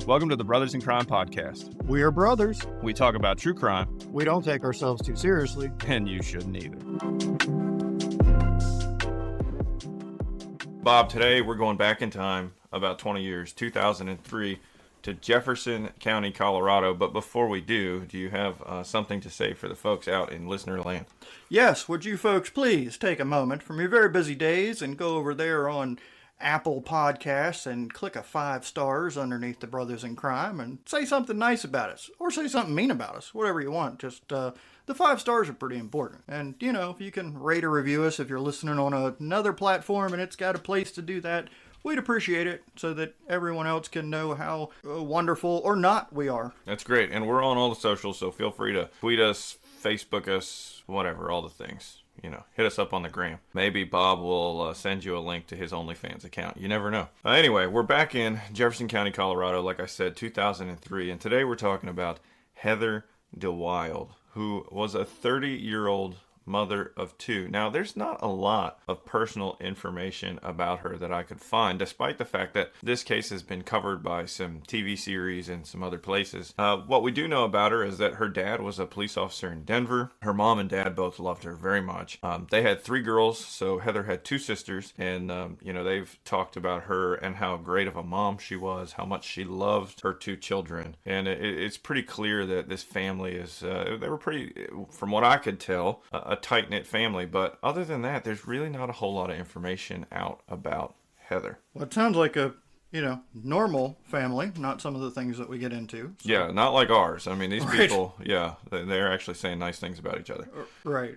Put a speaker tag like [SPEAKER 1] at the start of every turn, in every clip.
[SPEAKER 1] Welcome to the Brothers in Crime podcast.
[SPEAKER 2] We are brothers.
[SPEAKER 1] We talk about true crime.
[SPEAKER 2] We don't take ourselves too seriously.
[SPEAKER 1] And you shouldn't either. Bob, today we're going back in time about 20 years, 2003, to Jefferson County, Colorado. But before we do you have something to say for the folks out in listener land?
[SPEAKER 2] Yes, would you folks please take a moment from your very busy days and go over there on Apple Podcasts and click a 5 stars underneath the Brothers in Crime and say something nice about us, or say something mean about us, whatever you want. Just the 5 stars are pretty important. And you know, if you can rate or review us if you're listening on another platform and it's got a place to do that, we'd appreciate it so that everyone else can know how wonderful or not we are.
[SPEAKER 1] That's great. And we're on all the socials, so feel free to tweet us, Facebook us, whatever, all the things. You know, hit us up on the gram. Maybe Bob will send you a link to his OnlyFans account. You never know. Anyway, we're back in Jefferson County, Colorado, like I said, 2003. And today we're talking about Heather DeWild, who was a 30-year-old mother of 2. Now, there's not a lot of personal information about her that I could find, despite the fact that this case has been covered by some TV series and some other places. What we do know about her is that her dad was a police officer in Denver. Her mom and dad both loved her very much. They had 3 girls, so Heather had 2 sisters, and they've talked about her and how great of a mom she was, how much she loved her 2 children, and it's pretty clear that this family is, they were pretty, from what I could tell, a tight-knit family. But other than that, there's really not a whole lot of information out about Heather.
[SPEAKER 2] Well, it sounds like a normal family, not some of the things that we get into. So.
[SPEAKER 1] Yeah, not like ours. I mean, these people, yeah, they're actually saying nice things about each other.
[SPEAKER 2] Right.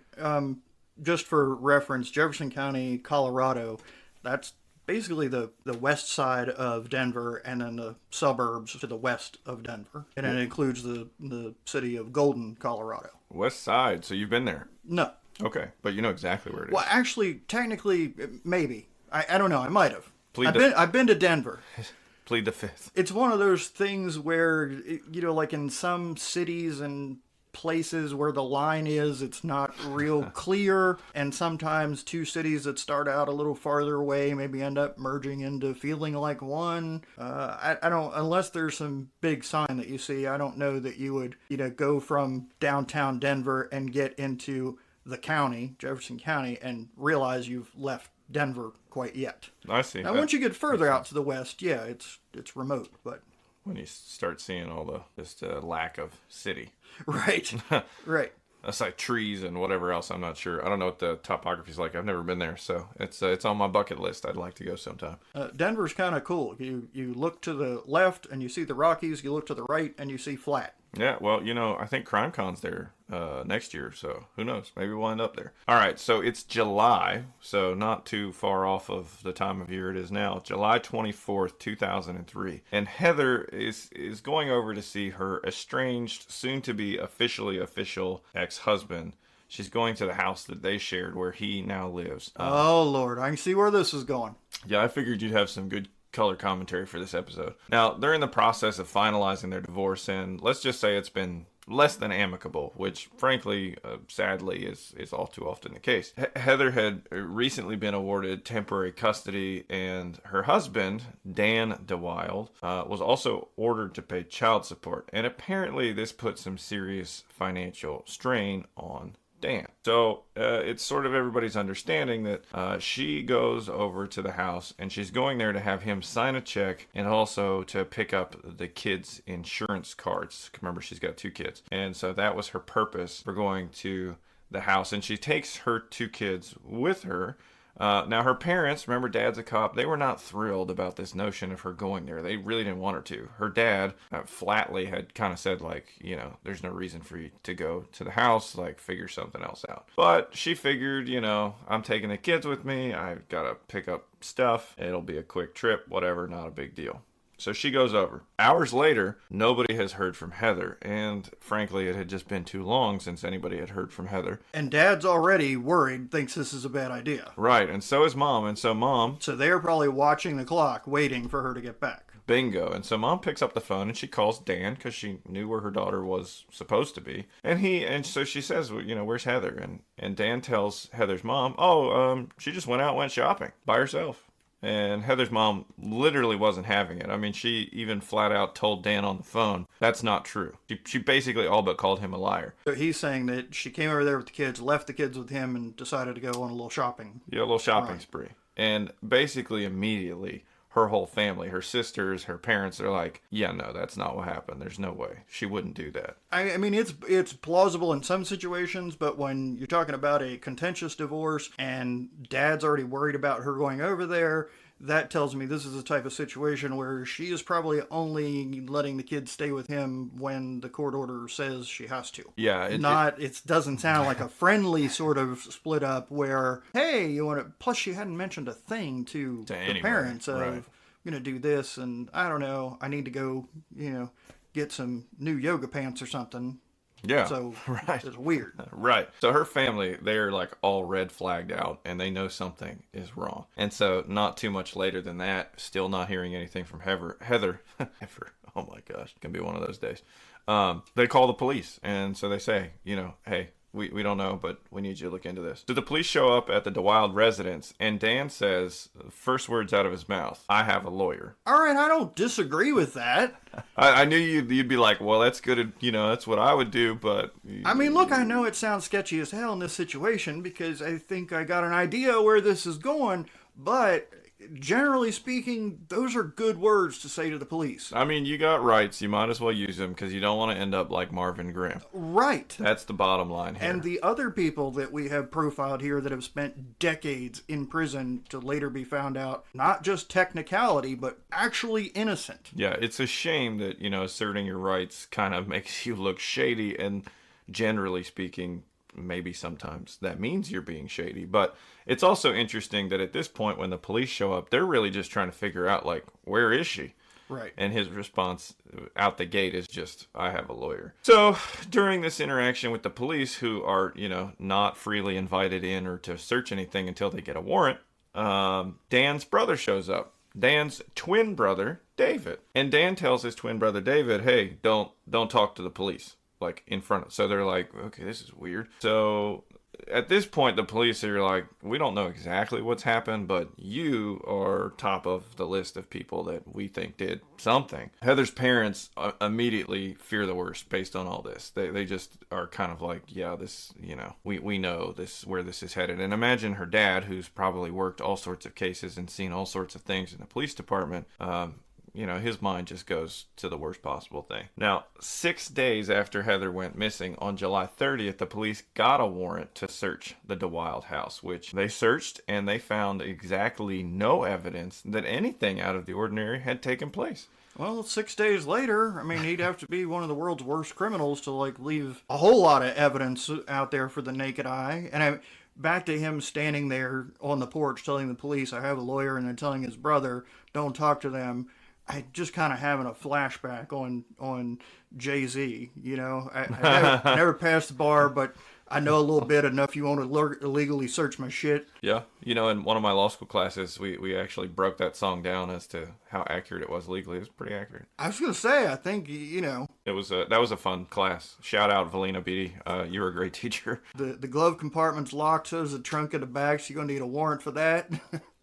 [SPEAKER 2] Just for reference, Jefferson County, Colorado, that's basically the west side of Denver, and then the suburbs to the west of Denver. And it includes the city of Golden, Colorado.
[SPEAKER 1] West side, so you've been there?
[SPEAKER 2] No.
[SPEAKER 1] Okay, but you know exactly where it is.
[SPEAKER 2] Well, actually, technically, maybe. I don't know. I might have. I've been to Denver.
[SPEAKER 1] Plead the fifth.
[SPEAKER 2] It's one of those things where, like in some cities and places where the line is, it's not real clear, and sometimes 2 cities that start out a little farther away maybe end up merging into feeling like one. I don't, unless there's some big sign that you see, I don't know that you would go from downtown Denver and get into the county, Jefferson County, and realize you've left Denver quite yet.
[SPEAKER 1] I see.
[SPEAKER 2] Now, once you get further out to the west, yeah, it's remote, but
[SPEAKER 1] when you start seeing all the just lack of city.
[SPEAKER 2] Right. Right.
[SPEAKER 1] That's like trees and whatever else. I'm not sure. I don't know what the topography's like. I've never been there, so it's on my bucket list. I'd like to go sometime.
[SPEAKER 2] Denver's kind of cool. You look to the left and you see the Rockies. You look to the right and you see flat.
[SPEAKER 1] Yeah, well, I think CrimeCon's there next year, so who knows? Maybe we'll end up there. All right, so it's July, so not too far off of the time of year it is now. July 24th, 2003. And Heather is going over to see her estranged, soon-to-be official ex-husband. She's going to the house that they shared where he now lives.
[SPEAKER 2] Oh, Lord, I can see where this is going.
[SPEAKER 1] Yeah, I figured you'd have some good color commentary for this episode. Now, they're in the process of finalizing their divorce, and let's just say it's been less than amicable, which frankly, sadly, is all too often the case. Heather had recently been awarded temporary custody, and her husband, Dan DeWild, was also ordered to pay child support, and apparently this put some serious financial strain on Dan. So it's sort of everybody's understanding that she goes over to the house and she's going there to have him sign a check and also to pick up the kids' insurance cards. Remember, she's got 2 kids. And so that was her purpose for going to the house. And she takes her 2 kids with her. Now, her parents, remember, Dad's a cop, they were not thrilled about this notion of her going there. They really didn't want her to. Her dad flatly had kind of said, there's no reason for you to go to the house, figure something else out. But she figured, I'm taking the kids with me, I've got to pick up stuff, it'll be a quick trip, whatever, not a big deal. So she goes over. Hours later, nobody has heard from Heather, and frankly, it had just been too long since anybody had heard from Heather.
[SPEAKER 2] And Dad's already worried, thinks this is a bad idea.
[SPEAKER 1] Right, and so is Mom, and so Mom...
[SPEAKER 2] So they're probably watching the clock, waiting for her to get back.
[SPEAKER 1] Bingo. And so Mom picks up the phone and she calls Dan because she knew where her daughter was supposed to be. And so she says, where's Heather? And Dan tells Heather's mom, she just went shopping by herself. And Heather's mom literally wasn't having it. I mean, she even flat out told Dan on the phone, that's not true. She basically all but called him a liar.
[SPEAKER 2] So he's saying that she came over there with the kids, left the kids with him, and decided to go on a little shopping.
[SPEAKER 1] Yeah, a little shopping spree. And basically immediately, her whole family, her sisters, her parents, are like, yeah, no, that's not what happened. There's no way. She wouldn't do that.
[SPEAKER 2] I mean, it's plausible in some situations, but when you're talking about a contentious divorce and dad's already worried about her going over there, that tells me this is the type of situation where she is probably only letting the kids stay with him when the court order says she has to.
[SPEAKER 1] Yeah.
[SPEAKER 2] It doesn't sound like a friendly sort of split up where, hey, you want to, plus she hadn't mentioned a thing to the parents of, I'm going to do this and I don't know, I need to go, get some new yoga pants or something.
[SPEAKER 1] Yeah.
[SPEAKER 2] So it's weird.
[SPEAKER 1] Right. So her family, they're like all red flagged out and they know something is wrong. And so not too much later than that, still not hearing anything from Heather. Oh my gosh. It can be one of those days. They call the police. And so they say, hey, we don't know, but we need you to look into this. So the police show up at the DeWild residence, and Dan says, first words out of his mouth, I have a lawyer.
[SPEAKER 2] All right, I don't disagree with that.
[SPEAKER 1] I knew you'd be like, well, that's good, that's what I would do, but...
[SPEAKER 2] I mean, look, I know it sounds sketchy as hell in this situation, because I think I got an idea where this is going, but... generally speaking, those are good words to say to the police.
[SPEAKER 1] I mean, you got rights. You might as well use them because you don't want to end up like Marvin Grimm.
[SPEAKER 2] Right.
[SPEAKER 1] That's the bottom line here.
[SPEAKER 2] And the other people that we have profiled here that have spent decades in prison to later be found out, not just technicality, but actually innocent.
[SPEAKER 1] Yeah, it's a shame that, asserting your rights kind of makes you look shady, and generally speaking, maybe sometimes that means you're being shady. But it's also interesting that at this point when the police show up, they're really just trying to figure out, like, where is she?
[SPEAKER 2] Right.
[SPEAKER 1] And his response out the gate is just, I have a lawyer. So during this interaction with the police, who are, not freely invited in or to search anything until they get a warrant, Dan's brother shows up. Dan's twin brother, David. And Dan tells his twin brother, David, hey, don't talk to the police. Like in front of, so they're like, okay, this is weird. So at this point, the police are like, we don't know exactly what's happened, but you are top of the list of people that we think did something. Heather's parents immediately fear the worst based on all this. They just are kind of like, yeah, this, we know this, where this is headed. And imagine her dad, who's probably worked all sorts of cases and seen all sorts of things in the police department, his mind just goes to the worst possible thing. Now, 6 days after Heather went missing, on July 30th, the police got a warrant to search the DeWild house, which they searched, and they found exactly no evidence that anything out of the ordinary had taken place.
[SPEAKER 2] Well, 6 days later, I mean, he'd have to be one of the world's worst criminals to, leave a whole lot of evidence out there for the naked eye. And back to him standing there on the porch telling the police, I have a lawyer, and then telling his brother, don't talk to them. I just kind of having a flashback on Jay-Z, I never passed the bar, but I know a little bit enough. You want to illegally search my shit.
[SPEAKER 1] Yeah. In one of my law school classes, we actually broke that song down as to how accurate it was legally. It was pretty accurate.
[SPEAKER 2] I was going to say, I think,
[SPEAKER 1] It was that was a fun class. Shout out Valina Beatty. You were a great teacher.
[SPEAKER 2] The glove compartment's locked, so is the trunk of the bag, so you're going to need a warrant for that.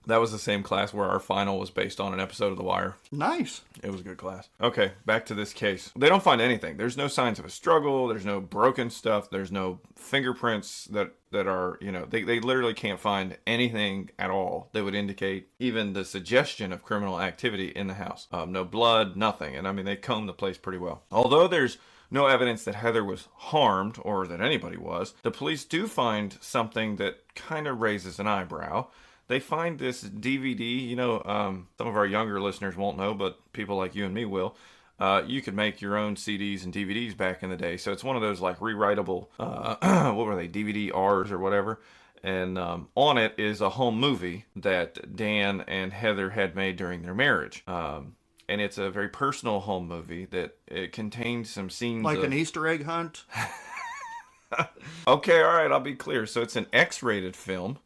[SPEAKER 1] That was the same class where our final was based on an episode of The Wire. Nice. It was a good class. Okay, back to this case. They don't find anything. There's no signs of a struggle. There's no broken stuff. There's no fingerprints that are, they literally can't find anything at all that would indicate even the suggestion of criminal activity in the house. No blood, nothing. And I mean, they combed the place pretty well. Although there's no evidence that Heather was harmed or that anybody was, the police do find something that kind of raises an eyebrow. They find this DVD, some of our younger listeners won't know, but people like you and me will. You could make your own CDs and DVDs back in the day. So it's one of those rewritable, what were they, DVD-Rs or whatever. And on it is a home movie that Dan and Heather had made during their marriage. And it's a very personal home movie that it contains some scenes
[SPEAKER 2] like an Easter egg hunt?
[SPEAKER 1] Okay, all right, I'll be clear. So it's an X-rated film.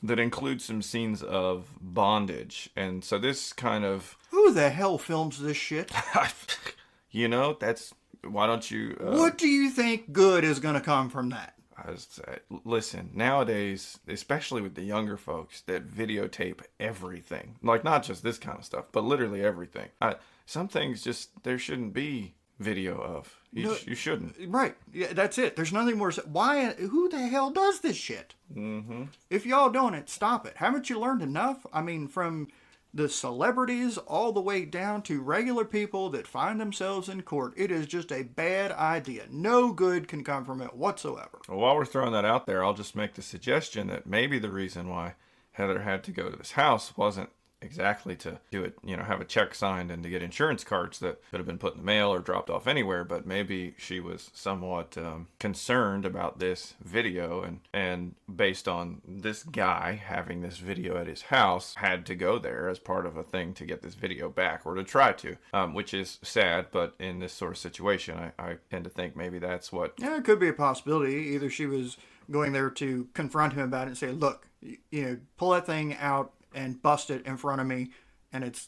[SPEAKER 1] That includes some scenes of bondage. And so this kind of...
[SPEAKER 2] Who the hell films this shit?
[SPEAKER 1] That's... Why don't you...
[SPEAKER 2] What do you think good is going to come from that?
[SPEAKER 1] Listen, nowadays, especially with the younger folks that videotape everything, like not just this kind of stuff, but literally everything. Some things just there shouldn't be video of. You shouldn't.
[SPEAKER 2] Right. Yeah, that's it. There's nothing more. Why? Who the hell does this shit? Mm-hmm. If y'all doing it, stop it. Haven't you learned enough? I mean, from the celebrities all the way down to regular people that find themselves in court. It is just a bad idea. No good can come from it whatsoever.
[SPEAKER 1] Well, while we're throwing that out there, I'll just make the suggestion that maybe the reason why Heather had to go to this house wasn't exactly to do it, have a check signed and to get insurance cards that could have been put in the mail or dropped off anywhere, but maybe she was somewhat concerned about this video and based on this guy having this video at his house, had to go there as part of a thing to get this video back, or to try to, which is sad, but in this sort of situation, I tend to think maybe that's what...
[SPEAKER 2] Yeah, it could be a possibility. Either she was going there to confront him about it and say, look, pull that thing out and bust it in front of me, and it's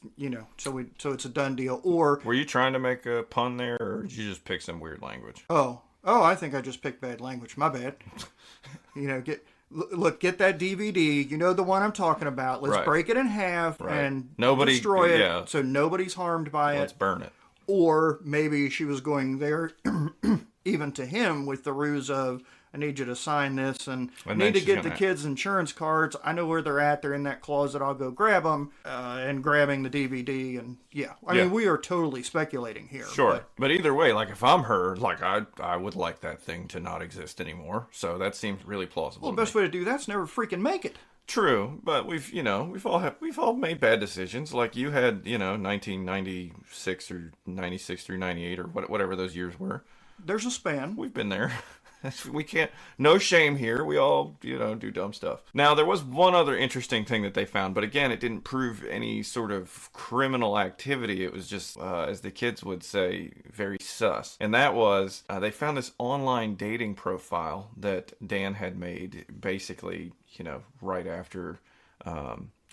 [SPEAKER 2] so it's a done deal. Or
[SPEAKER 1] were you trying to make a pun there, or did you just pick some weird language?
[SPEAKER 2] Oh, I think I just picked bad language. My bad. Get that DVD. You know the one I'm talking about. Let's break it in half and destroy it, so nobody's harmed by it.
[SPEAKER 1] Let's burn it.
[SPEAKER 2] Or maybe she was going there, even to him, with the ruse of, I need you to sign this, and I need to get the kids' insurance cards. I know where they're at. They're in that closet. I'll go grab them, and grabbing the DVD. And I mean, we are totally speculating here.
[SPEAKER 1] Sure. But either way, like if I'm her, like I would like that thing to not exist anymore. So that seems really plausible.
[SPEAKER 2] Well, the best way to do that's never freaking make it.
[SPEAKER 1] True, but we've all made bad decisions. Like you had, 1996 or 96 through 98 or whatever those years were.
[SPEAKER 2] There's a span.
[SPEAKER 1] We've been there. We can't, no shame here. We all, do dumb stuff. Now, there was one other interesting thing that they found, but again, it didn't prove any sort of criminal activity. It was just, as the kids would say, very sus. And that was, they found this online dating profile that Dan had made basically, right after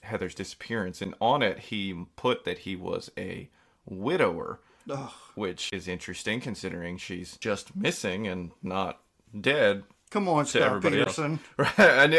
[SPEAKER 1] Heather's disappearance. And on it, he put that he was a widower, which is interesting considering she's just missing and not dead.
[SPEAKER 2] Come on, Scott Peterson.
[SPEAKER 1] Right, and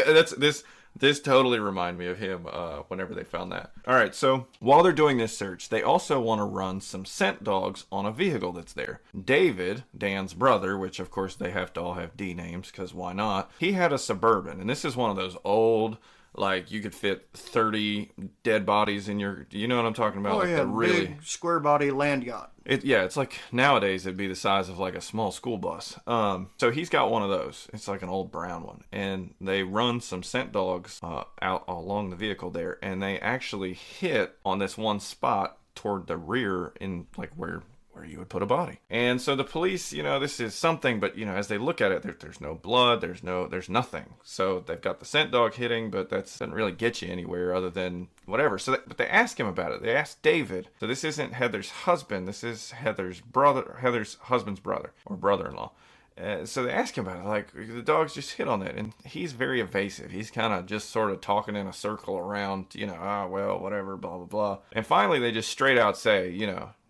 [SPEAKER 1] this totally reminded me of him whenever they found that. All right, so while they're doing this search, they also want to run some scent dogs on a vehicle that's there. David, Dan's brother, which of course they have to all have D names because why not? He had a Suburban, and this is one of those old, like you could fit 30 dead bodies in your, you know what I'm talking about?
[SPEAKER 2] Oh, yeah, really big square body land yacht.
[SPEAKER 1] It's like nowadays it'd be the size of like a small school bus. So he's got one of those. It's like an old brown one. And they run some scent dogs out along the vehicle there. And they actually hit on this one spot toward the rear in like where you would put a body. And so the police, this is something, but as they look at it, there's no blood, there's nothing. So they've got the scent dog hitting, but that doesn't really get you anywhere other than whatever. But they ask him about it. They ask David. So this isn't Heather's husband. This is Heather's husband's brother or brother-in-law. So they ask him about it, like, the dog's just hit on that, and he's very evasive. He's kind of just sort of talking in a circle around, well, whatever, blah, blah, blah. And finally, they just straight out say,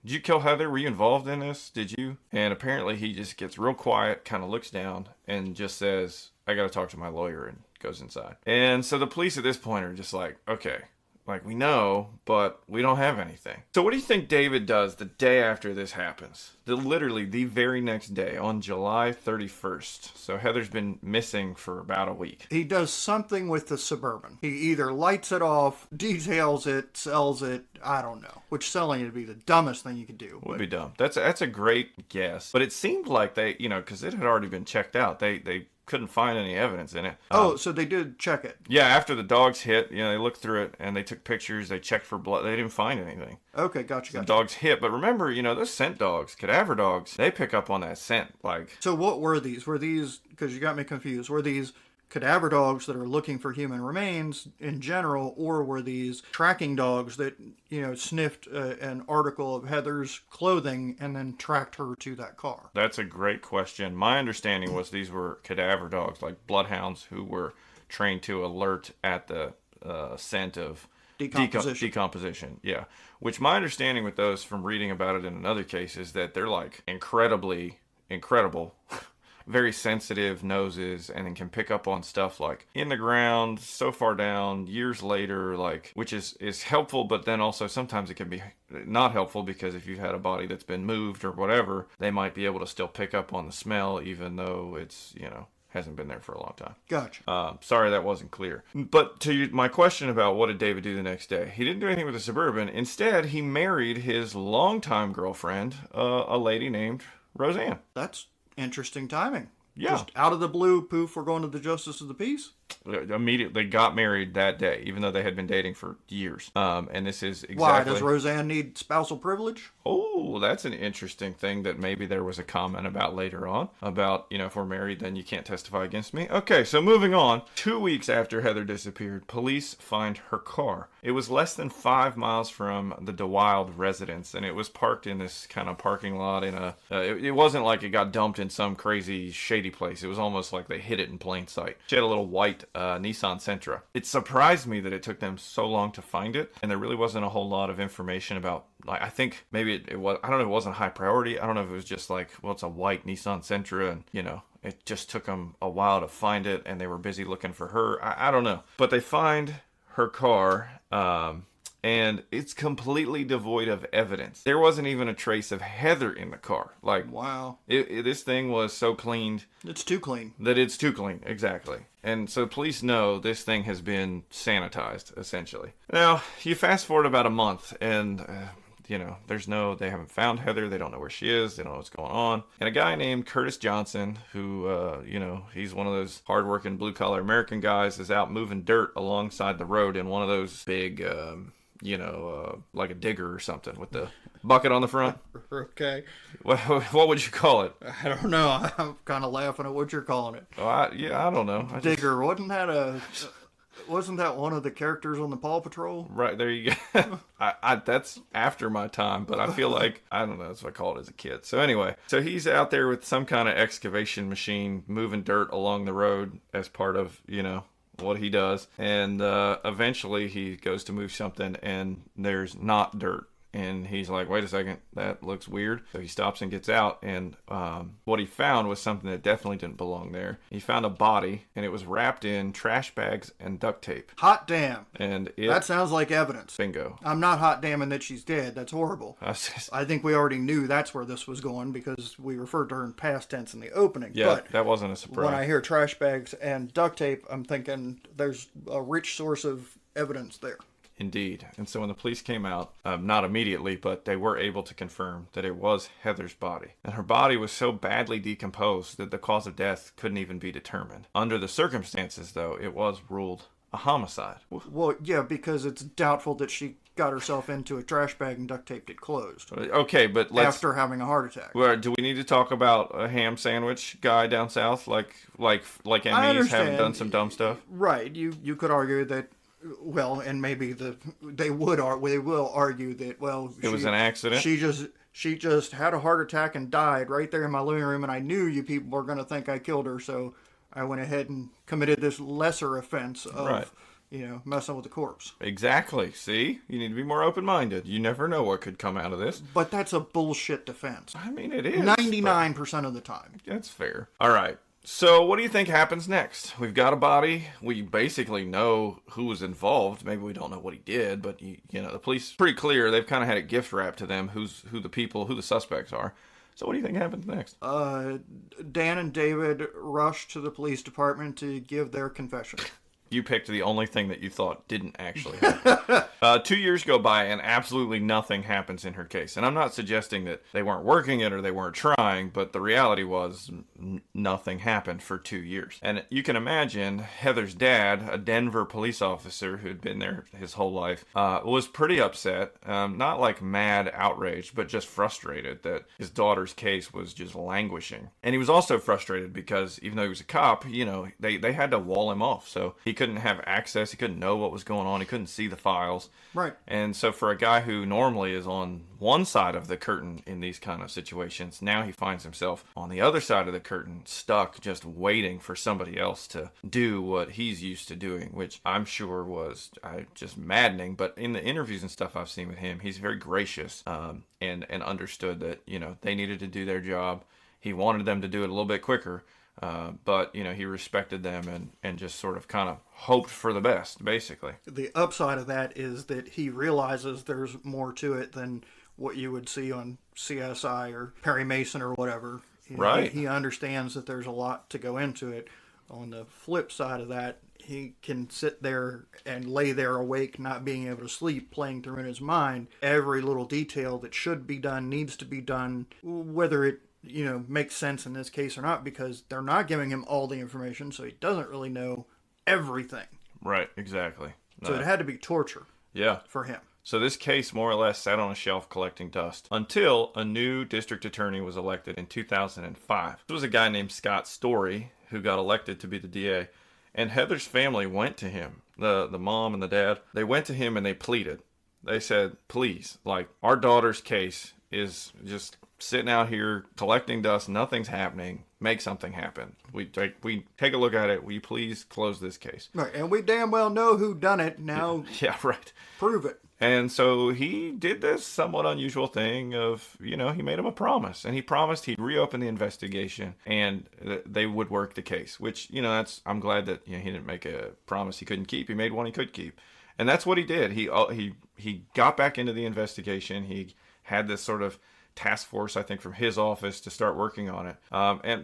[SPEAKER 1] did you kill Heather? Were you involved in this? Did you? And apparently he just gets real quiet, kind of looks down, and just says, I got to talk to my lawyer, and goes inside. And so the police at this point are just like, okay, like we know, but we don't have anything. So what do you think David does the day after this happens? Literally the very next day, on July 31st. So Heather's been missing for about a week.
[SPEAKER 2] He does something with the Suburban. He either lights it off, details it, sells it, I don't know. Which selling it would be the dumbest thing you could do.
[SPEAKER 1] Would be dumb. That's a great guess. But it seemed like they, because it had already been checked out. They couldn't find any evidence in it.
[SPEAKER 2] So they did check it.
[SPEAKER 1] Yeah, after the dogs hit, they looked through it and they took pictures. They checked for blood. They didn't find anything.
[SPEAKER 2] Okay, gotcha.
[SPEAKER 1] The dogs hit, but remember, those scent dogs, cadaver dogs, they pick up on that scent. Like.
[SPEAKER 2] So what were these? Were these, because you got me confused, were these cadaver dogs that are looking for human remains in general, or were these tracking dogs that, sniffed an article of Heather's clothing and then tracked her to that car?
[SPEAKER 1] That's a great question. My understanding was these were cadaver dogs, like bloodhounds who were trained to alert at the scent of decomposition. Yeah. Which my understanding with those from reading about it in another case is that they're like incredible very sensitive noses and then can pick up on stuff like in the ground, so far down, years later, like, which is helpful, but then also sometimes it can be not helpful because if you've had a body that's been moved or whatever, they might be able to still pick up on the smell even though it's, hasn't been there for a long time.
[SPEAKER 2] Gotcha.
[SPEAKER 1] Sorry that wasn't clear. But to my question about what did David do the next day, he didn't do anything with the Suburban. Instead, he married his longtime girlfriend, a lady named Roseanne.
[SPEAKER 2] That's interesting timing.
[SPEAKER 1] Yeah.
[SPEAKER 2] Just out of the blue, poof, we're going to the Justice of the Peace.
[SPEAKER 1] Immediately got married that day, even though they had been dating for years. And this is exactly...
[SPEAKER 2] Why? Does Roseanne need spousal privilege?
[SPEAKER 1] Oh, that's an interesting thing that maybe there was a comment about later on. About, if we're married, then you can't testify against me. Okay, so moving on. 2 weeks after Heather disappeared, police find her car. It was less than 5 miles from the DeWild residence, and it was parked in this kind of parking lot in a... it wasn't like it got dumped in some crazy shady place. It was almost like they hid it in plain sight. She had a little white Nissan Sentra. It surprised me that it took them so long to find it, and there really wasn't a whole lot of information about, like, I think maybe it was, I don't know if it wasn't high priority. I don't know if it was just like, well, it's a white Nissan Sentra, and, it just took them a while to find it, and they were busy looking for her. I don't know. But they find her car, and it's completely devoid of evidence. There wasn't even a trace of Heather in the car. Like,
[SPEAKER 2] wow.
[SPEAKER 1] This thing was so cleaned.
[SPEAKER 2] It's too clean.
[SPEAKER 1] That it's too clean, exactly. And so police know this thing has been sanitized, essentially. Now, you fast forward about a month, and... they haven't found Heather. They don't know where she is. They don't know what's going on. And a guy named Curtis Johnson, who, he's one of those hardworking blue-collar American guys, is out moving dirt alongside the road in one of those big, like a digger or something with the bucket on the front.
[SPEAKER 2] Okay.
[SPEAKER 1] What would you call it?
[SPEAKER 2] I don't know. I'm kind of laughing at what you're calling it.
[SPEAKER 1] Oh, I don't know.
[SPEAKER 2] Digger. Wasn't that one of the characters on the Paw Patrol?
[SPEAKER 1] Right, there you go. That's after my time, but I feel like, I don't know, that's what I called it as a kid. So anyway, so he's out there with some kind of excavation machine moving dirt along the road as part of, what he does. And eventually he goes to move something and there's not dirt. And he's like, wait a second, that looks weird. So he stops and gets out, and what he found was something that definitely didn't belong there. He found a body, and it was wrapped in trash bags and duct tape.
[SPEAKER 2] Hot damn.
[SPEAKER 1] And
[SPEAKER 2] that sounds like evidence.
[SPEAKER 1] Bingo.
[SPEAKER 2] I'm not hot damning that she's dead. That's horrible. I think we already knew that's where this was going because we referred to her in past tense in the opening.
[SPEAKER 1] Yeah, but that wasn't a surprise.
[SPEAKER 2] When I hear trash bags and duct tape, I'm thinking there's a rich source of evidence there.
[SPEAKER 1] Indeed. And so when the police came out, not immediately, but they were able to confirm that it was Heather's body. And her body was so badly decomposed that the cause of death couldn't even be determined. Under the circumstances, though, it was ruled a homicide.
[SPEAKER 2] Well, yeah, because it's doubtful that she got herself into a trash bag and duct taped it closed.
[SPEAKER 1] Okay, but
[SPEAKER 2] after having a heart attack.
[SPEAKER 1] Well, do we need to talk about a ham sandwich guy down south, like MEs having done some dumb stuff?
[SPEAKER 2] Right. You could argue that. Well, and maybe they will argue that, well,
[SPEAKER 1] it was an accident.
[SPEAKER 2] She just had a heart attack and died right there in my living room, and I knew you people were going to think I killed her, so I went ahead and committed this lesser offense of, messing with the corpse.
[SPEAKER 1] Exactly. See? You need to be more open-minded. You never know what could come out of this.
[SPEAKER 2] But that's a bullshit defense.
[SPEAKER 1] I mean, it is.
[SPEAKER 2] 99% of the time.
[SPEAKER 1] That's fair. All right. So what do you think happens next? We've got a body. We basically know who was involved. Maybe we don't know what he did, but the police, pretty clear. They've kind of had it gift wrapped to them who the suspects are. So what do you think happens next?
[SPEAKER 2] Dan and David rush to the police department to give their confession.
[SPEAKER 1] You picked the only thing that you thought didn't actually happen. 2 years go by and absolutely nothing happens in her case. And I'm not suggesting that they weren't working it or they weren't trying, but the reality was nothing happened for 2 years. And you can imagine Heather's dad, a Denver police officer who'd been there his whole life, was pretty upset. Not like mad outraged, but just frustrated that his daughter's case was just languishing. And he was also frustrated because even though he was a cop, they had to wall him off. So he couldn't have access. He couldn't know what was going on. He couldn't see the files.
[SPEAKER 2] Right.
[SPEAKER 1] And so for a guy who normally is on one side of the curtain in these kind of situations, now he finds himself on the other side of the curtain, stuck just waiting for somebody else to do what he's used to doing, which I'm sure was just maddening. But in the interviews and stuff I've seen with him, he's very gracious and understood that, they needed to do their job. He wanted them to do it a little bit quicker, but he respected them and just sort of kind of hoped for the best, basically.
[SPEAKER 2] The upside of that is that he realizes there's more to it than what you would see on CSI or Perry Mason or whatever.
[SPEAKER 1] Right.
[SPEAKER 2] He understands that there's a lot to go into it. On the flip side of that, he can sit there and lay there awake, not being able to sleep, playing through in his mind every little detail that should be done, needs to be done, whether it makes sense in this case or not, because they're not giving him all the information, so he doesn't really know everything.
[SPEAKER 1] Right, exactly.
[SPEAKER 2] So it had to be torture.
[SPEAKER 1] Yeah.
[SPEAKER 2] For him.
[SPEAKER 1] So this case more or less sat on a shelf collecting dust until a new district attorney was elected in 2005. This was a guy named Scott Story who got elected to be the DA. And Heather's family went to him, the mom and the dad. They went to him and they pleaded. They said, please, our daughter's case is just sitting out here collecting dust. Nothing's happening. Make something happen. We take a look at it. Will you please close this case?
[SPEAKER 2] Right, and we damn well know who done it. Now,
[SPEAKER 1] yeah, right.
[SPEAKER 2] Prove it.
[SPEAKER 1] And so he did this somewhat unusual thing of, he made him a promise. And he promised he'd reopen the investigation and they would work the case. Which, I'm glad that he didn't make a promise he couldn't keep. He made one he could keep. And that's what he did. He got back into the investigation. He had this sort of task force, I think, from his office to start working on it.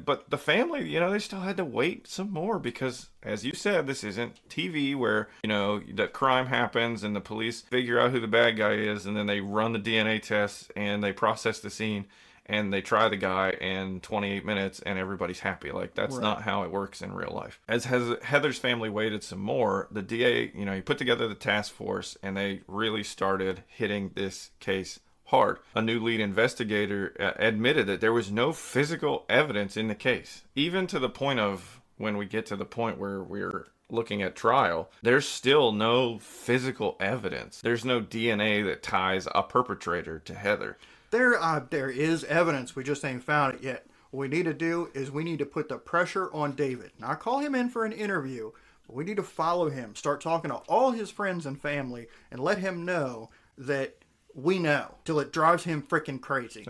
[SPEAKER 1] But the family, they still had to wait some more because, as you said, this isn't TV where, the crime happens and the police figure out who the bad guy is and then they run the DNA tests and they process the scene and they try the guy in 28 minutes and everybody's happy. That's not how it works in real life. As Heather's family waited some more, the DA, he put together the task force and they really started hitting this case hard. A new lead investigator admitted that there was no physical evidence in the case. Even to the point of when we get to the point where we're looking at trial, there's still no physical evidence. There's no DNA that ties a perpetrator to Heather.
[SPEAKER 2] There is evidence. We just ain't found it yet. What we need to do is we need to put the pressure on David. Not call him in for an interview, but we need to follow him. Start talking to all his friends and family and let him know that we know, till it drives him freaking crazy.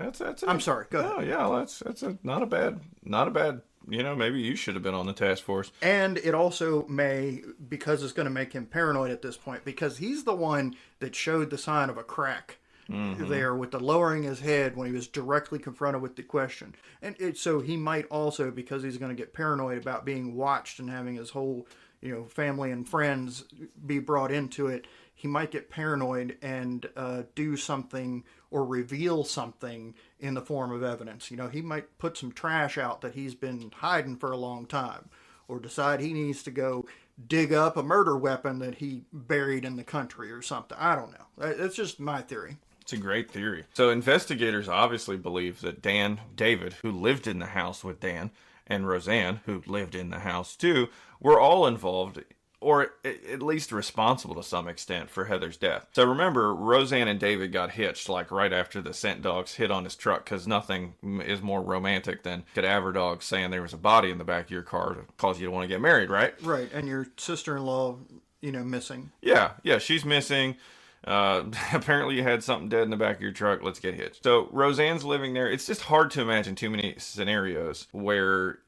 [SPEAKER 2] I'm sorry. Go ahead.
[SPEAKER 1] Oh yeah, that's not a bad. Maybe you should have been on the task force.
[SPEAKER 2] And it also may, because it's going to make him paranoid at this point, because he's the one that showed the sign of a crack there with the lowering his head when he was directly confronted with the question. And so he might also, because he's going to get paranoid about being watched and having his whole, family and friends be brought into it, he might get paranoid and do something or reveal something in the form of evidence. He might put some trash out that he's been hiding for a long time, or decide he needs to go dig up a murder weapon that he buried in the country or something. I don't know. That's just my theory.
[SPEAKER 1] It's a great theory. So investigators obviously believe that David, who lived in the house with Dan, and Roseanne, who lived in the house too, were all involved, or at least responsible to some extent, for Heather's death. So remember, Roseanne and David got hitched right after the scent dogs hit on his truck, because nothing is more romantic than cadaver dogs saying there was a body in the back of your car to cause you to want to get married, right?
[SPEAKER 2] Right, and your sister-in-law, missing.
[SPEAKER 1] Yeah, she's missing. Apparently you had something dead in the back of your truck. Let's get hitched. So Roseanne's living there. It's just hard to imagine too many scenarios where,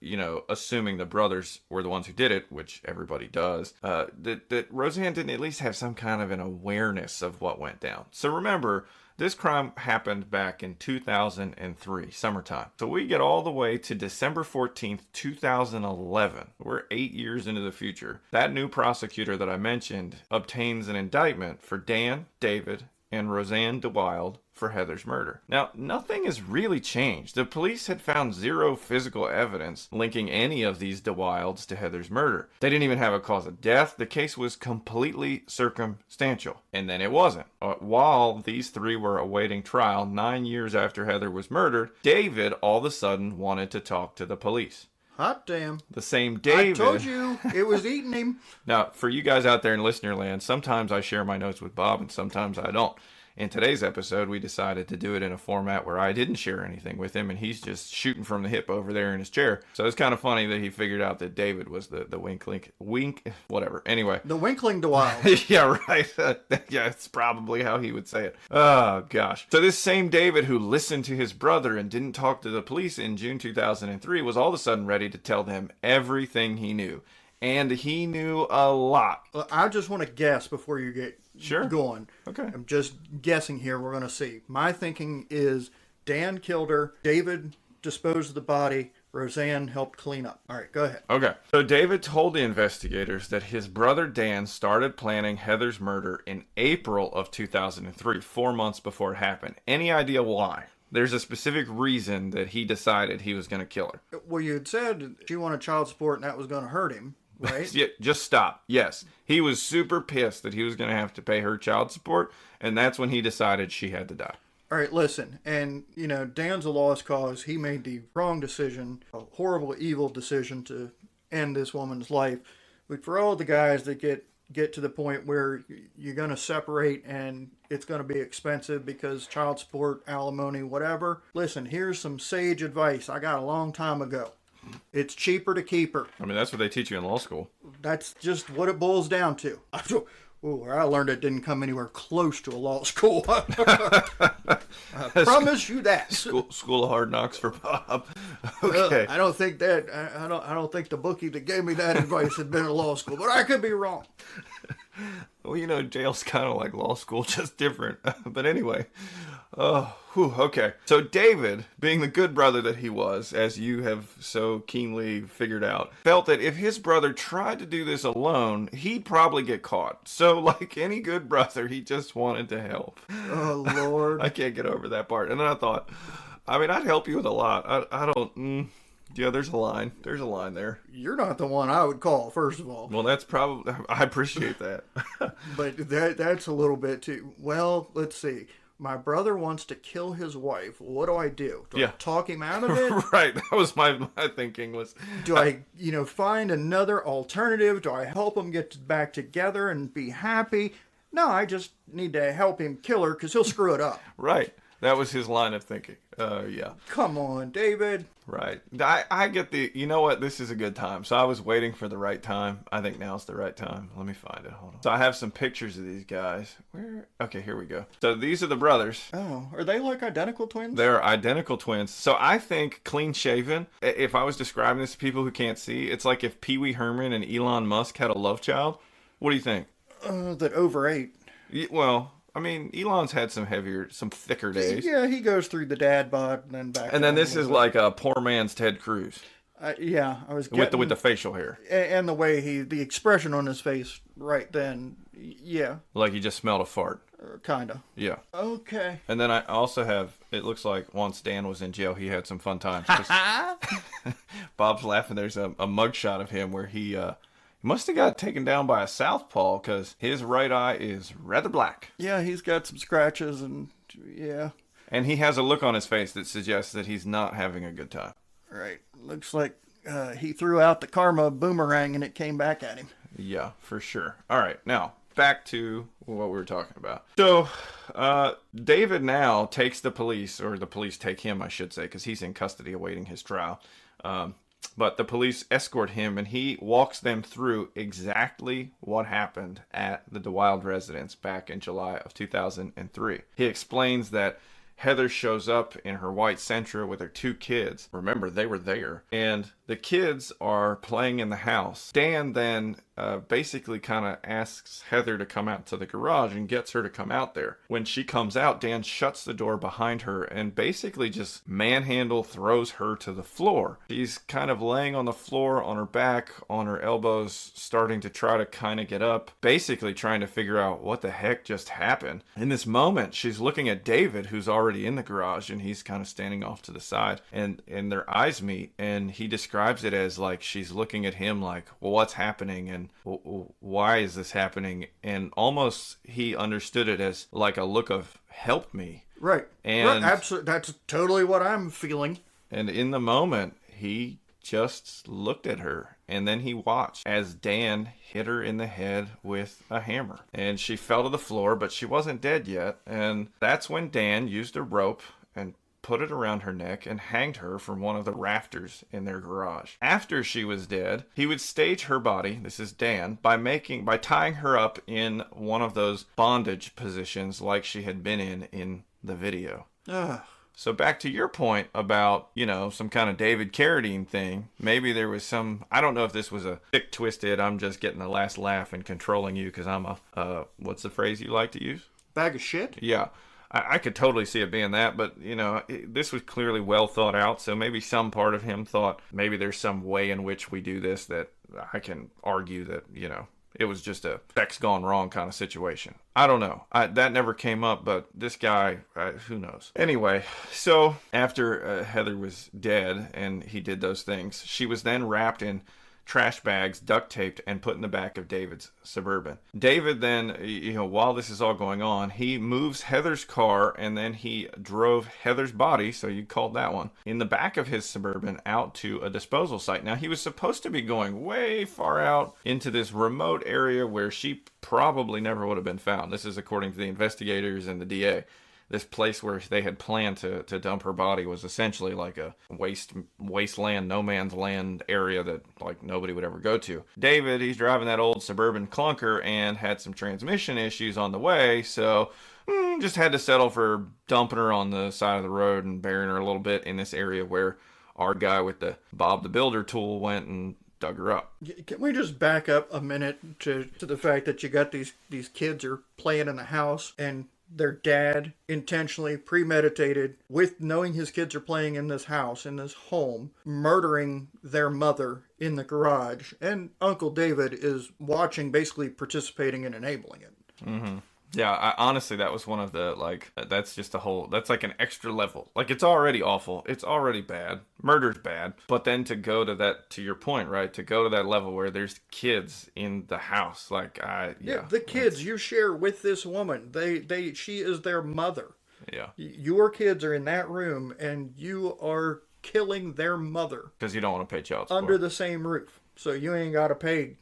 [SPEAKER 1] assuming the brothers were the ones who did it, which everybody does, that Roseanne didn't at least have some kind of an awareness of what went down. So remember, this crime happened back in 2003, summertime. So we get all the way to December 14th, 2011. We're 8 years into the future. That new prosecutor that I mentioned obtains an indictment for Dan, David, and Roseanne DeWild for Heather's murder. Now, nothing has really changed. The police had found zero physical evidence linking any of these DeWilds to Heather's murder. They didn't even have a cause of death. The case was completely circumstantial. And then it wasn't. While these three were awaiting trial 9 years after Heather was murdered, David all of a sudden wanted to talk to the police.
[SPEAKER 2] Hot damn.
[SPEAKER 1] The same David.
[SPEAKER 2] I told you, it was eating him.
[SPEAKER 1] Now, for you guys out there in listener land, sometimes I share my notes with Bob and sometimes I don't. in today's episode, we decided to do it in a format where I didn't share anything with him, and he's just shooting from the hip over there in his chair. So it's kind of funny that he figured out that David was the wink, whatever. Anyway.
[SPEAKER 2] The Winkling DeWild.
[SPEAKER 1] Yeah, right. Yeah, it's probably how he would say it. Oh, gosh. So this same David who listened to his brother and didn't talk to the police in June 2003 was all of a sudden ready to tell them everything he knew. And he knew a lot.
[SPEAKER 2] I just want to guess before you get going.
[SPEAKER 1] Okay.
[SPEAKER 2] I'm just guessing here. We're going to see. My thinking is Dan killed her. David disposed of the body. Roseanne helped clean up. All right, go ahead.
[SPEAKER 1] Okay. So David told the investigators that his brother Dan started planning Heather's murder in April of 2003, 4 months before it happened. Any idea why? There's a specific reason that he decided he was going to kill her.
[SPEAKER 2] Well, you had said she wanted child support and that was going to hurt him. Right?
[SPEAKER 1] Yeah, just stop. Yes. He was super pissed that he was going to have to pay her child support, and that's when he decided she had to die.
[SPEAKER 2] All right, listen. And, Dan's a lost cause. He made the wrong decision, a horrible, evil decision to end this woman's life. But for all the guys that get to the point where you're going to separate and it's going to be expensive because child support, alimony, whatever, listen, here's some sage advice I got a long time ago. It's cheaper to keep her.
[SPEAKER 1] I mean, that's what they teach you in law school.
[SPEAKER 2] That's just what it boils down to. I learned it didn't come anywhere close to a law school. I promise you that.
[SPEAKER 1] School of Hard Knocks for Bob. Okay.
[SPEAKER 2] I don't think that. I don't think the bookie that gave me that advice had been in law school, but I could be wrong.
[SPEAKER 1] Well, jail's kind of like law school, just different. But anyway. Okay. So David, being the good brother that he was, as you have so keenly figured out, felt that if his brother tried to do this alone, he'd probably get caught. So like any good brother, he just wanted to help.
[SPEAKER 2] Oh, Lord.
[SPEAKER 1] I can't get over that part. And then I thought, I'd help you with a lot. I don't... Yeah, there's a line. There's a line there.
[SPEAKER 2] You're not the one I would call, first of all.
[SPEAKER 1] Well, that's probably... I appreciate that.
[SPEAKER 2] But that's a little bit too... Well, let's see. My brother wants to kill his wife. What do I do? Do I talk him out of it?
[SPEAKER 1] Right. That was my thinking was...
[SPEAKER 2] Do I, find another alternative? Do I help him get back together and be happy? No, I just need to help him kill her because he'll screw it up.
[SPEAKER 1] Right. That was his line of thinking. Yeah.
[SPEAKER 2] Come on, David.
[SPEAKER 1] Right. I get the... You know what? This is a good time. So I was waiting for the right time. I think now's the right time. Let me find it. Hold on. So I have some pictures of these guys. Okay, here we go. So these are the brothers.
[SPEAKER 2] Oh, are they like identical twins?
[SPEAKER 1] They're identical twins. So I think clean shaven, if I was describing this to people who can't see, it's like if Pee Wee Herman and Elon Musk had a love child. What do you think?
[SPEAKER 2] That overate.
[SPEAKER 1] Well... I mean, Elon's had some thicker days.
[SPEAKER 2] Yeah, he goes through the dad bod and then back.
[SPEAKER 1] And then this is like a poor man's Ted Cruz.
[SPEAKER 2] Yeah, I was getting,
[SPEAKER 1] with the facial hair
[SPEAKER 2] and the way the expression on his face right then. Yeah,
[SPEAKER 1] like he just smelled a fart.
[SPEAKER 2] Kinda.
[SPEAKER 1] Yeah.
[SPEAKER 2] Okay.
[SPEAKER 1] And then I also have. It looks like once Dan was in jail, he had some fun times. Bob's laughing. There's a mugshot of him where he must have got taken down by a southpaw because his right eye is rather black.
[SPEAKER 2] Yeah, he's got some scratches and yeah.
[SPEAKER 1] And he has a look on his face that suggests that he's not having a good time.
[SPEAKER 2] Right. Looks like he threw out the karma boomerang and it came back at him.
[SPEAKER 1] Yeah, for sure. All right, now back to what we were talking about. So David now takes the police, or the police take him, I should say, because he's in custody awaiting his trial. But the police escort him, and he walks them through exactly what happened at the DeWild residence back in July of 2003. He explains that Heather shows up in her white Sentra with her 2 kids. Remember, they were there. And the kids are playing in the house. Dan then basically kind of asks Heather to come out to the garage and gets her to come out there. When she comes out, Dan shuts the door behind her and basically just manhandle throws her to the floor. She's kind of laying on the floor on her back, on her elbows, starting to try to kind of get up, basically trying to figure out what the heck just happened. In this moment, she's looking at David, who's already in the garage, and he's kind of standing off to the side, and their eyes meet, and he describes it as like she's looking at him like, well, what's happening and why is this happening? And almost he understood it as like a look of help me.
[SPEAKER 2] Right.
[SPEAKER 1] And
[SPEAKER 2] right. Absolutely. That's totally what I'm feeling.
[SPEAKER 1] And in the moment, he just looked at her, and then he watched as Dan hit her in the head with a hammer. And she fell to the floor, but she wasn't dead yet. And that's when Dan used a rope and put it around her neck and hanged her from one of the rafters in their garage. After she was dead, he would stage her body, this is Dan, by tying her up in one of those bondage positions like she had been in the video.
[SPEAKER 2] Ugh.
[SPEAKER 1] So back to your point about, some kind of David Carradine thing. Maybe there was I don't know if this was a thick twisted, I'm just getting the last laugh and controlling you because I'm what's the phrase you like to use?
[SPEAKER 2] Bag of shit?
[SPEAKER 1] Yeah. I could totally see it being that, but, this was clearly well thought out, so maybe some part of him thought maybe there's some way in which we do this that I can argue that, it was just a sex gone wrong kind of situation. I don't know. That never came up, but this guy, who knows? Anyway, so after Heather was dead and he did those things, she was then wrapped in trash bags, duct taped, and put in the back of David's Suburban. David then, while this is all going on, he moves Heather's car, and then he drove Heather's body, so you called that one, in the back of his Suburban out to a disposal site. Now, he was supposed to be going way far out into this remote area where she probably never would have been found. This is according to the investigators and the DA. This place where they had planned to dump her body was essentially like a wasteland, no man's land area that like nobody would ever go to. David, he's driving that old Suburban clunker and had some transmission issues on the way, so just had to settle for dumping her on the side of the road and burying her a little bit in this area where our guy with the Bob the Builder tool went and dug her up.
[SPEAKER 2] Can we just back up a minute to the fact that you got these kids are playing in the house and their dad intentionally premeditated with knowing his kids are playing in this house, in this home, murdering their mother in the garage. And Uncle David is watching, basically participating and enabling it.
[SPEAKER 1] Mm-hmm. Yeah, honestly, that was one of the, that's just that's like an extra level. Like, it's already awful. It's already bad. Murder's bad. But then to go to that, to your point, right? To go to that level where there's kids in the house.
[SPEAKER 2] The kids you share with this woman, she is their mother.
[SPEAKER 1] Yeah.
[SPEAKER 2] Your kids are in that room and you are killing their mother.
[SPEAKER 1] Because you don't want to pay child support.
[SPEAKER 2] Under the same roof. So you ain't got to pay.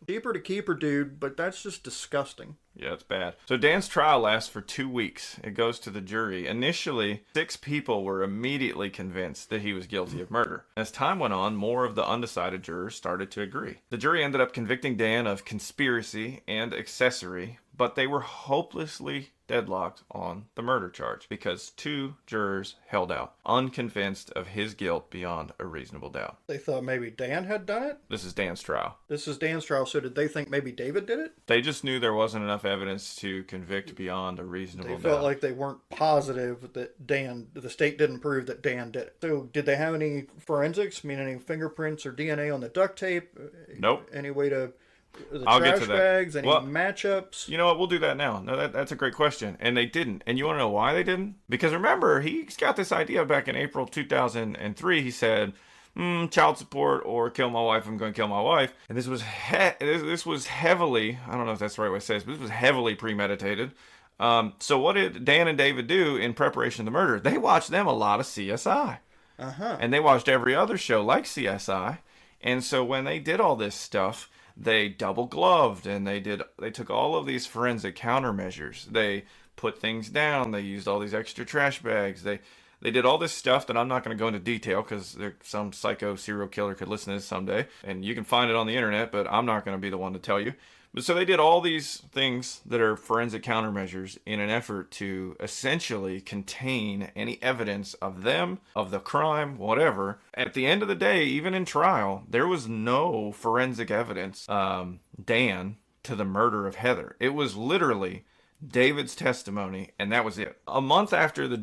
[SPEAKER 2] Cheaper to keep her, dude, but that's just disgusting.
[SPEAKER 1] Yeah, it's bad. So Dan's trial lasts for 2 weeks. It goes to the jury. Initially, 6 people were immediately convinced that he was guilty of murder. As time went on, more of the undecided jurors started to agree. The jury ended up convicting Dan of conspiracy and accessory, but they were hopelessly deadlocked on the murder charge because 2 jurors held out, unconvinced of his guilt beyond a reasonable doubt.
[SPEAKER 2] They thought maybe Dan had done it?
[SPEAKER 1] This is Dan's trial.
[SPEAKER 2] This is Dan's trial, so did they think maybe David did it?
[SPEAKER 1] They just knew there wasn't enough evidence to convict beyond a reasonable doubt.
[SPEAKER 2] They felt like they weren't positive that the state didn't prove that Dan did it. So did they have any forensics? I mean, any fingerprints or DNA on the duct tape?
[SPEAKER 1] Nope.
[SPEAKER 2] Any way to...
[SPEAKER 1] I'll
[SPEAKER 2] trash
[SPEAKER 1] get to that.
[SPEAKER 2] Bags, any matchups?
[SPEAKER 1] You know what? We'll do that now. No, that's a great question. And they didn't. And you want to know why they didn't? Because remember, he's got this idea back in April 2003. He said, child support or kill my wife. I'm going to kill my wife. And this was heavily, I don't know if that's the right way to say this, but this was heavily premeditated. So what did Dan and David do in preparation of the murder? They watched them a lot of CSI.
[SPEAKER 2] Uh-huh.
[SPEAKER 1] And they watched every other show like CSI. And so when they did all this stuff, they double gloved and they took all of these forensic countermeasures. They put things down. They used all these extra trash bags. They did all this stuff that I'm not going to go into detail because some psycho serial killer could listen to this someday. And you can find it on the internet, but I'm not going to be the one to tell you. But so they did all these things that are forensic countermeasures in an effort to essentially contain any evidence of them, of the crime, whatever. At the end of the day, even in trial, there was no forensic evidence, Dan, to the murder of Heather. It was literally David's testimony, and that was it. A month after the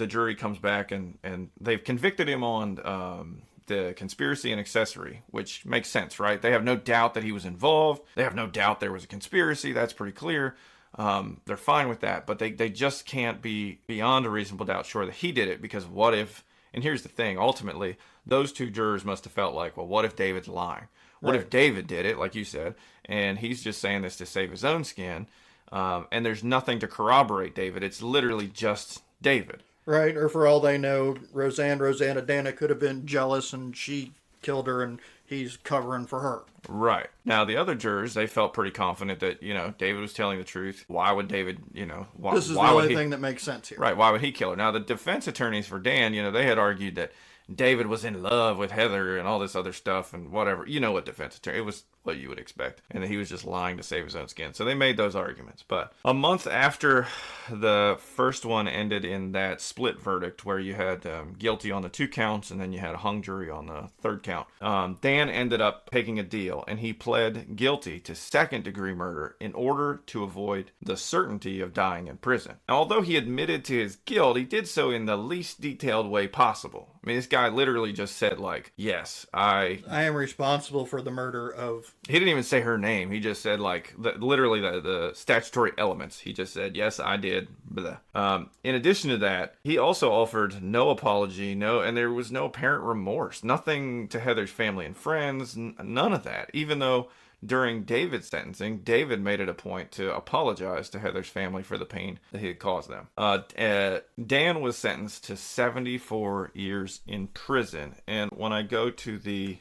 [SPEAKER 1] jury comes back and they've convicted him on the conspiracy and accessory, which makes sense, right? They have no doubt that he was involved. They have no doubt there was a conspiracy. That's pretty clear. They're fine with that, but they just can't be beyond a reasonable doubt sure that he did it, because what if, and here's the thing, ultimately, those 2 jurors must have felt like, well, what if David's lying? What if David did it, like you said, and he's just saying this to save his own skin, and there's nothing to corroborate David. It's literally just David.
[SPEAKER 2] Right, or for all they know, Rosanna Dana could have been jealous and she killed her and he's covering for her.
[SPEAKER 1] Right. Now, the other jurors, they felt pretty confident that, David was telling the truth. Why would David, why,
[SPEAKER 2] This is the
[SPEAKER 1] why would
[SPEAKER 2] only
[SPEAKER 1] he,
[SPEAKER 2] thing that makes sense here.
[SPEAKER 1] right, why would he kill her? Now, the defense attorneys for Dan, they had argued that David was in love with Heather and all this other stuff and whatever. You know what defense attorney, it was what you would expect. And that he was just lying to save his own skin. So they made those arguments. But a month after the first one ended in that split verdict where you had guilty on the 2 counts and then you had a hung jury on the 3rd count, Dan ended up taking a deal and he pled guilty to 2nd-degree murder in order to avoid the certainty of dying in prison. Now, although he admitted to his guilt, he did so in the least detailed way possible. I mean, this guy literally just said, yes, I
[SPEAKER 2] am responsible for the murder of...
[SPEAKER 1] He didn't even say her name. He just said, literally the statutory elements. He just said, yes, I did. Blah. In addition to that, he also offered no apology, and there was no apparent remorse. Nothing to Heather's family and friends, none of that. Even though during David's sentencing, David made it a point to apologize to Heather's family for the pain that he had caused them. Dan was sentenced to 74 years in prison. And when I go to the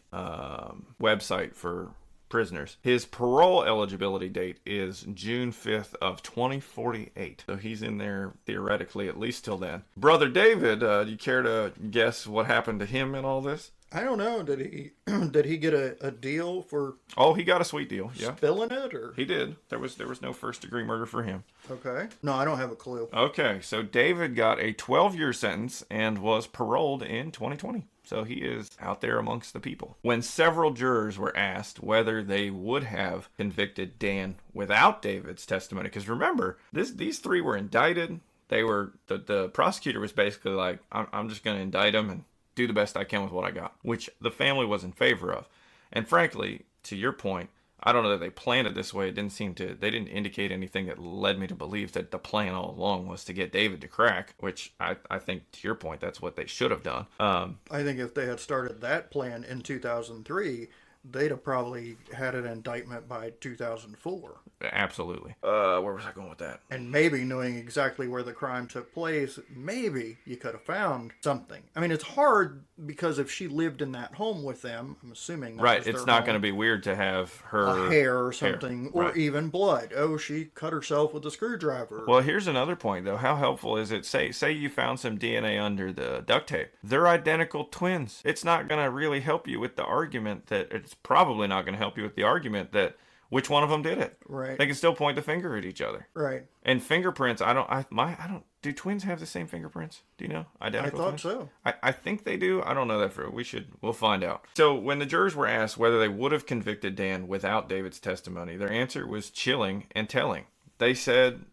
[SPEAKER 1] website for prisoners, his parole eligibility date is June 5th of 2048. So he's in there theoretically at least till then. Brother David, do you care to guess what happened to him in all this?
[SPEAKER 2] I don't know. Did he get a deal for?
[SPEAKER 1] Oh, he got a sweet deal. Yeah,
[SPEAKER 2] spilling it, or
[SPEAKER 1] he did. There was no 1st-degree murder for him.
[SPEAKER 2] Okay. No, I don't have a clue.
[SPEAKER 1] Okay, so David got a 12-year sentence and was paroled in 2020. So he is out there amongst the people. When several jurors were asked whether they would have convicted Dan without David's testimony, because remember, these 3 were indicted. They were the prosecutor was basically like, I'm just going to indict them and do the best I can with what I got, which the family was in favor of. And frankly, to your point, I don't know that they planned it this way. They didn't indicate anything that led me to believe that the plan all along was to get David to crack, which I think, to your point, that's what they should have done.
[SPEAKER 2] I think if they had started that plan in 2003, they'd have probably had an indictment by 2004.
[SPEAKER 1] Absolutely. Where was I going with that?
[SPEAKER 2] And maybe knowing exactly where the crime took place, maybe you could have found something. I mean, it's hard because if she lived in that home with them, I'm assuming that
[SPEAKER 1] right, it's not going to be weird to have her
[SPEAKER 2] hair or something, or
[SPEAKER 1] right.
[SPEAKER 2] even blood. Oh, she cut herself with a screwdriver.
[SPEAKER 1] Well, here's another point, though. How helpful is it? Say you found some DNA under the duct tape. They're identical twins. It's not going to really help you with the argument that it's probably not going to help you with the argument that which one of them did it.
[SPEAKER 2] Right.
[SPEAKER 1] They can still point the finger at each other.
[SPEAKER 2] Right.
[SPEAKER 1] And fingerprints, do twins have the same fingerprints? Do you know? Identical
[SPEAKER 2] I thought
[SPEAKER 1] twins?
[SPEAKER 2] so.
[SPEAKER 1] I think they do. I don't know that we'll find out. So when the jurors were asked whether they would have convicted Dan without David's testimony, their answer was chilling and telling. They said,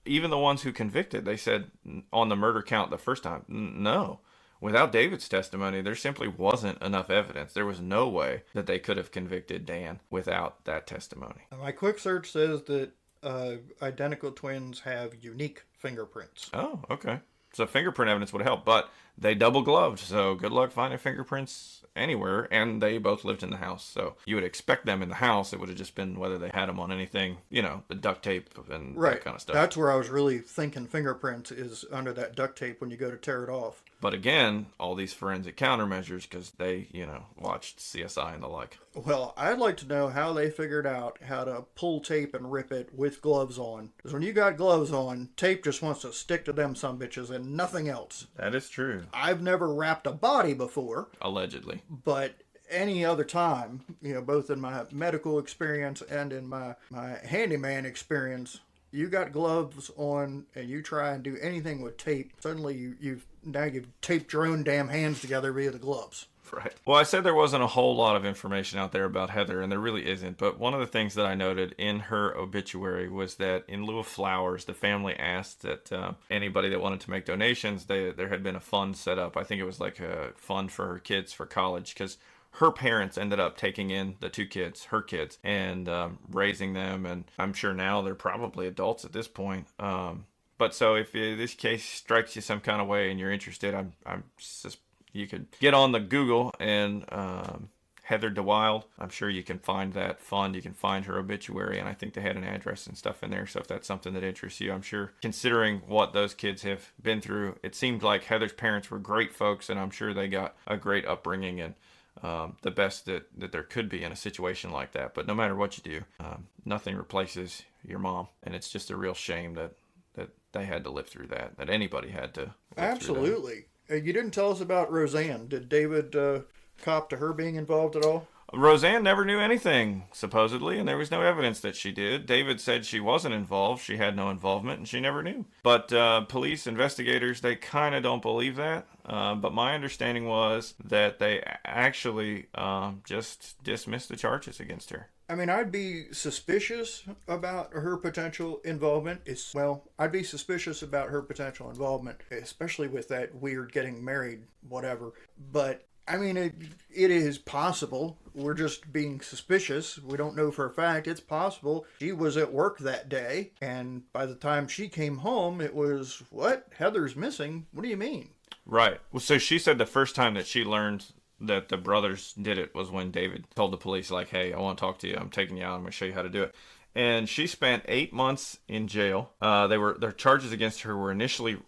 [SPEAKER 1] even the ones who convicted, they said on the murder count the first time, no. Without David's testimony, there simply wasn't enough evidence. There was no way that they could have convicted Dan without that testimony.
[SPEAKER 2] My quick search says that identical twins have unique fingerprints.
[SPEAKER 1] Oh, okay. So fingerprint evidence would help, but they double gloved. So good luck finding fingerprints anywhere. And they both lived in the house. So you would expect them in the house. It would have just been whether they had them on anything, the duct tape and that kind of stuff.
[SPEAKER 2] That's where I was really thinking fingerprints is under that duct tape when you go to tear it off.
[SPEAKER 1] But again, all these forensic countermeasures because they, watched CSI and the like.
[SPEAKER 2] Well, I'd like to know how they figured out how to pull tape and rip it with gloves on. Because when you got gloves on, tape just wants to stick to them sumbitches and nothing else.
[SPEAKER 1] That is true.
[SPEAKER 2] I've never wrapped a body before.
[SPEAKER 1] Allegedly.
[SPEAKER 2] But any other time, both in my medical experience and in my handyman experience, you got gloves on and you try and do anything with tape, suddenly you've taped your own damn hands together via the gloves.
[SPEAKER 1] Right. Well, I said there wasn't a whole lot of information out there about Heather, and there really isn't. But one of the things that I noted in her obituary was that in lieu of flowers, the family asked that anybody that wanted to make donations, there had been a fund set up. I think it was like a fund for her kids for college, because her parents ended up taking in the 2 kids, her kids, and raising them. And I'm sure now they're probably adults at this point. But so if this case strikes you some kind of way and you're interested, you could get on the Google and Heather DeWild. I'm sure you can find that fund. You can find her obituary, and I think they had an address and stuff in there. So if that's something that interests you, I'm sure, considering what those kids have been through, it seemed like Heather's parents were great folks, and I'm sure they got a great upbringing. And the best that there could be in a situation like that. But no matter what you do, nothing replaces your mom. And it's just a real shame that they had to live through that anybody had to live
[SPEAKER 2] Absolutely. You didn't tell us about Roseanne. Did David cop to her being involved at all?
[SPEAKER 1] Roseanne never knew anything, supposedly, and there was no evidence that she did. David said she wasn't involved, she had no involvement, and she never knew. But police investigators, they kind of don't believe that. But my understanding was that they actually just dismissed the charges against her.
[SPEAKER 2] I mean, I'd be suspicious about her potential involvement. I'd be suspicious about her potential involvement, especially with that weird getting married, whatever. But I mean, it is possible. We're just being suspicious. We don't know for a fact. It's possible. She was at work that day, and by the time she came home, it was, what? Heather's missing? What do you mean?
[SPEAKER 1] Right. Well, so she said the first time that she learned that the brothers did it was when David told the police, like, hey, I want to talk to you. I'm taking you out. I'm going to show you how to do it. And she spent 8 months in jail. Their charges against her were initially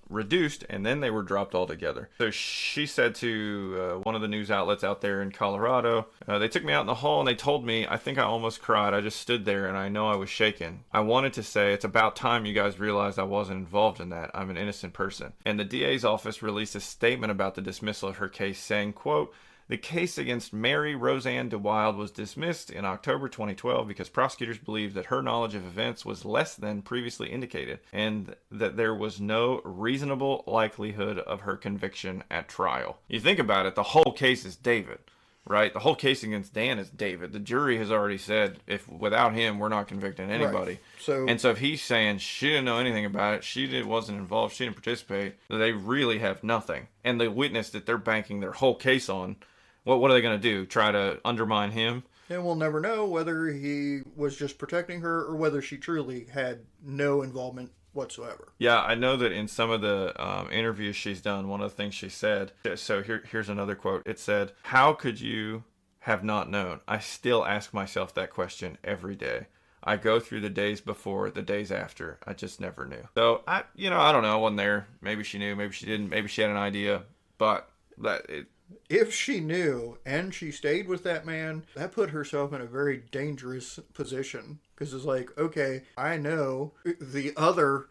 [SPEAKER 1] reduced, and then they were dropped altogether. So she said to one of the news outlets out there in Colorado, they took me out in the hall and they told me, I think I almost cried. I just stood there and I know I was shaken. I wanted to say, it's about time you guys realized I wasn't involved in that. I'm an innocent person. And the DA's office released a statement about the dismissal of her case saying, quote, the case against Mary Roseanne DeWild was dismissed in October 2012 because prosecutors believed that her knowledge of events was less than previously indicated and that there was no reasonable likelihood of her conviction at trial. You think about it, the whole case is David, right? The whole case against Dan is David. The jury has already said, if without him, we're not convicting anybody.
[SPEAKER 2] Right.
[SPEAKER 1] So if he's saying she didn't know anything about it, wasn't involved, she didn't participate, they really have nothing. And the witness that they're banking their whole case on, what are they going to do? Try to undermine him?
[SPEAKER 2] And we'll never know whether he was just protecting her or whether she truly had no involvement whatsoever.
[SPEAKER 1] Yeah, I know that in some of the interviews she's done, one of the things she said, so here's another quote. It said, how could you have not known? I still ask myself that question every day. I go through the days before, the days after. I just never knew. So, I don't know. I wasn't there. Maybe she knew. Maybe she didn't. Maybe she had an idea. But
[SPEAKER 2] if she knew and she stayed with that man, that put herself in a very dangerous position. Because it's like, okay, I know the other,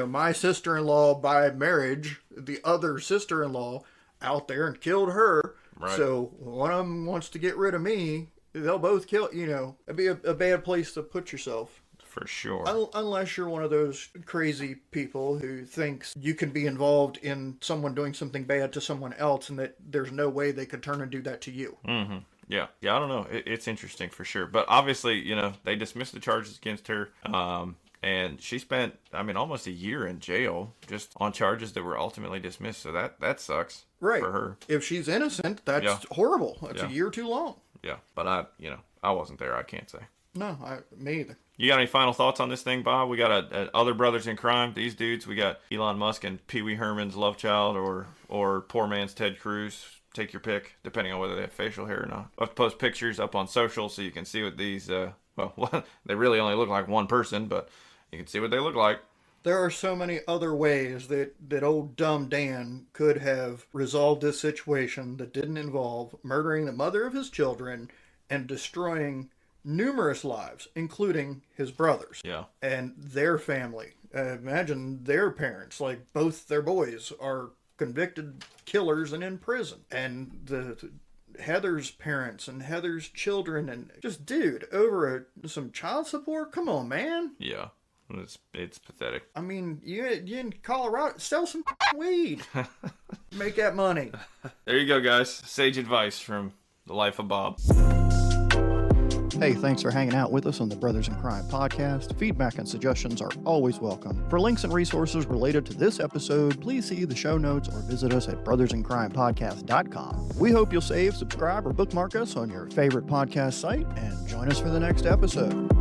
[SPEAKER 2] my sister-in-law by marriage, the other sister-in-law out there and killed her.
[SPEAKER 1] Right.
[SPEAKER 2] So one of them wants to get rid of me. They'll both kill, it'd be a bad place to put yourself.
[SPEAKER 1] For sure.
[SPEAKER 2] Unless you're one of those crazy people who thinks you can be involved in someone doing something bad to someone else and that there's no way they could turn and do that to you.
[SPEAKER 1] Mm-hmm. Yeah, I don't know. It's interesting for sure. But obviously, they dismissed the charges against her. And she spent, almost a year in jail just on charges that were ultimately dismissed. So that sucks
[SPEAKER 2] right.
[SPEAKER 1] for her.
[SPEAKER 2] If she's innocent, that's horrible. That's a year too long.
[SPEAKER 1] Yeah, but I wasn't there. I can't say.
[SPEAKER 2] No, me either.
[SPEAKER 1] You got any final thoughts on this thing, Bob? We got other brothers in crime. These dudes, we got Elon Musk and Pee Wee Herman's love child or poor man's Ted Cruz. Take your pick, depending on whether they have facial hair or not. I'll post pictures up on social so you can see what these, they really only look like one person, but you can see what they look like.
[SPEAKER 2] There are so many other ways that old dumb Dan could have resolved this situation that didn't involve murdering the mother of his children and destroying numerous lives, including his brothers and their family. Imagine their parents, like both their boys are convicted killers and in prison. And the Heather's parents and Heather's children and just, dude, over some child support? Come on, man.
[SPEAKER 1] Yeah. It's pathetic.
[SPEAKER 2] You in Colorado, sell some weed. Make that money.
[SPEAKER 1] There you go, guys. Sage advice from the life of Bob.
[SPEAKER 2] Hey, thanks for hanging out with us on the Brothers in Crime podcast. Feedback and suggestions are always welcome. For links and resources related to this episode, please see the show notes or visit us at brothersincrimepodcast.com. We hope you'll save, subscribe, or bookmark us on your favorite podcast site and join us for the next episode.